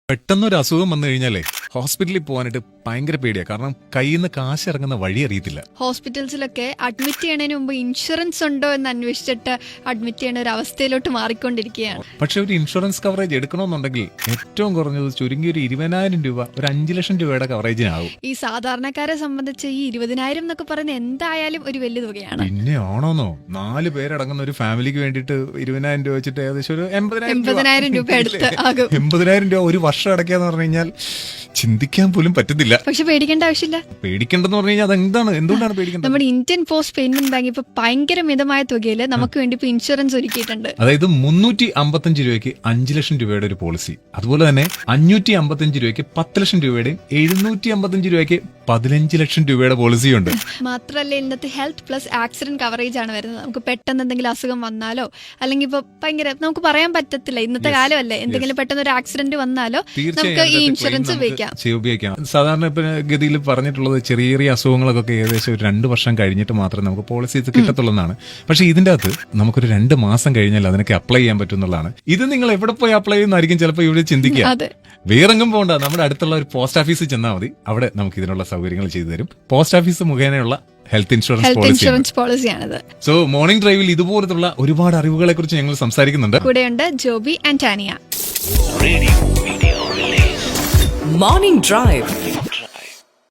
പെട്ടെന്നൊരു അസുഖം വന്നു കഴിഞ്ഞാലേ ഹോസ്പിറ്റലിൽ പോകാനായിട്ട് ഭയങ്കര പേടിയാ. കാരണം കയ്യിൽ നിന്ന് കാശ് ഇറങ്ങുന്ന വഴി അറിയത്തില്ല. ഹോസ്പിറ്റൽസിലൊക്കെ അഡ്മിറ്റ് ചെയ്യണതിന് മുമ്പ് ഇൻഷുറൻസ് ഉണ്ടോ എന്ന് അന്വേഷിച്ചിട്ട് അഡ്മിറ്റ് ചെയ്യണ ഒരു അവസ്ഥയിലോട്ട് മാറിക്കൊണ്ടിരിക്കുകയാണ്. പക്ഷെ ഒരു ഇൻഷുറൻസ് കവറേജ് എടുക്കണമെന്നുണ്ടെങ്കിൽ ഏറ്റവും കുറഞ്ഞത് ചുരുങ്ങി ഒരു 20,000 രൂപ, ഒരു 5 ലക്ഷം രൂപയുടെ കവറേജിനാവും. ഈ സാധാരണക്കാരെ സംബന്ധിച്ച് ഈ 20,000 എന്നൊക്കെ പറയുന്നത് എന്തായാലും ഒരു വലിയ തുകയാണ്. പിന്നെ ആണോന്നോ 4 പേരടങ്ങുന്ന ഒരു ഫാമിലിക്ക് വേണ്ടിയിട്ട് 20,000 രൂപ വെച്ചിട്ട് ഏകദേശം ഒരു 80,000 രൂപ അടുത്ത് ആകും. 80,000 രൂപ ഒരു വർഷം അടയ്ക്കാന്ന് പറഞ്ഞു കഴിഞ്ഞാൽ ചിന്തിക്കാൻ പോലും പറ്റുന്നില്ല. പക്ഷെ പേടിക്കേണ്ട ആവശ്യമില്ല. പേടിക്കേണ്ടെന്ന് പറഞ്ഞു കഴിഞ്ഞാൽ എന്തുകൊണ്ടാണ് പേടിക്കേണ്ടത്? നമ്മുടെ ഇന്ത്യൻ പോസ്റ്റ് പേയ്മെന്റ് ബാങ്ക് ഇപ്പൊ ഭയങ്കര മിതമായ തുകയിൽ നമുക്ക് വേണ്ടി ഇപ്പൊ ഇൻഷുറൻസ് ഒരുക്കിയിട്ടുണ്ട്. അതായത് 355 രൂപയ്ക്ക് 5 ലക്ഷം രൂപയുടെ ഒരു പോളിസി, അതുപോലെ തന്നെ 555 രൂപയ്ക്ക് 10 ലക്ഷം രൂപയുടെയും 755 രൂപയ്ക്ക് 15 ലക്ഷം രൂപയുടെ പോളിസിയുണ്ട്. മാത്രമല്ല ഇന്നത്തെ ഹെൽത്ത് പ്ലസ് ആക്സിഡന്റ് കവറേജ് ആണ് വരുന്നത്. നമുക്ക് പെട്ടെന്ന് എന്തെങ്കിലും അസുഖം വന്നാലോ അല്ലെങ്കിൽ ഇപ്പൊ ഭയങ്കര നമുക്ക് പറയാൻ പറ്റത്തില്ല, ഇന്നത്തെ കാലമല്ലേ, എന്തെങ്കിലും പെട്ടെന്ന് ഒരു ആക്സിഡന്റ് വന്നാലോ നമുക്ക് ഈ ഇൻഷുറൻസ് ഉപയോഗിക്കാം. സാധാരണ ഇപ്പൊ ഗതിയിൽ പറഞ്ഞിട്ടുള്ളത് ചെറിയ ചെറിയ അസുഖങ്ങളൊക്കെ ഏകദേശം ഒരു 2 വർഷം കഴിഞ്ഞിട്ട് മാത്രമേ നമുക്ക് പോളിസീസ് കിട്ടത്തുള്ളതാണ്. പക്ഷെ ഇതിന്റെ അകത്ത് നമുക്കൊരു 2 മാസം കഴിഞ്ഞാൽ അതിനൊക്കെ അപ്ലൈ ചെയ്യാൻ പറ്റുന്നതാണ്. ഇത് നിങ്ങൾ എവിടെ പോയി അപ്ലൈ ചെയ്യുന്നതായിരിക്കും ചിലപ്പോൾ ഇവിടെ ചിന്തിക്കുക. വേറെങ്ങും പോകണ്ട, നമ്മുടെ അടുത്തുള്ള ഒരു പോസ്റ്റ് ഓഫീസിൽ ചെന്നാൽ മതി. അവിടെ നമുക്ക് ഇതിനുള്ള സൗകര്യങ്ങൾ ചെയ്തു തരും. പോസ്റ്റ് ഓഫീസ് മുഖേനയുള്ള ഹെൽത്ത് ഇൻഷുറൻസ് പോളിസിയാണിത്. സോ മോർണിംഗ് ഡ്രൈവിൽ ഇതുപോലത്തുള്ള ഒരുപാട് അറിവുകളെ കുറിച്ച് ഞങ്ങൾ സംസാരിക്കുന്നുണ്ട്. കൂടെയുണ്ട് Joby and Tanya. Morning Drive